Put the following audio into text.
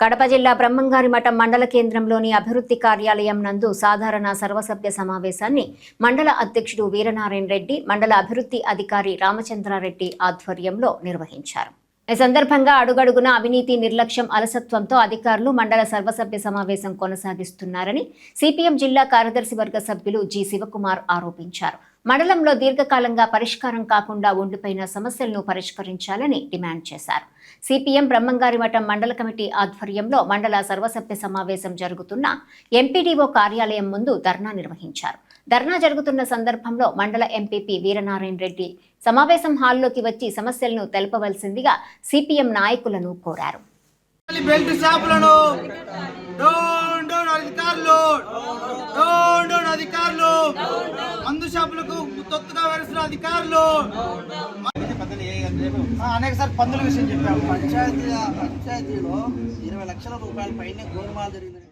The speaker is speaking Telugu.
కడప జిల్లా బ్రహ్మంగారిమఠం మండల కేంద్రంలోని అభివృద్ధి కార్యాలయం నందు సాధారణ సర్వసభ్య సమావేశాన్ని మండల అధ్యక్షుడు వీరనారాయణ రెడ్డి, మండల అభివృద్ధి అధికారి రామచంద్రారెడ్డి ఆధ్వర్యంలో నిర్వహించారు. ఈ సందర్భంగా అడుగడుగున అవినీతి, నిర్లక్ష్యం, అలసత్వంతో అధికారులు మండల సర్వసభ్య సమావేశం కొనసాగిస్తున్నారని సిపిఎం జిల్లా కార్యదర్శి వర్గ సభ్యులు జి శివకుమార్ ఆరోపించారు. మండలంలో దీర్ఘకాలంగా పరిష్కారం కాకుండా ఉండిపోయిన సమస్యలను పరిష్కరించాలని డిమాండ్ చేశారు. సిపిఎం బ్రహ్మంగారిమఠం మండల కమిటీ ఆధ్వర్యంలో మండల సర్వసభ్య సమావేశం జరుగుతున్న ఎంపీడీఓ కార్యాలయం ముందు ధర్నా నిర్వహించారు. ధర్నా జరుగుతున్న సందర్భంలో మండల ఎంపీపీ వీరనారాయణ రెడ్డి సమావేశం హాల్లోకి వచ్చి సమస్యలను తెలపవలసిందిగా సిపిఎం నాయకులను కోరారు. మందు షాపులకు తొత్తుగా వేసిన అధికారులు అనేక సార్ పందుల విషయం చెప్పాము. పంచాయతీలో 20 లక్షల రూపాయల పైన గోల్మాల్ జరిగింది.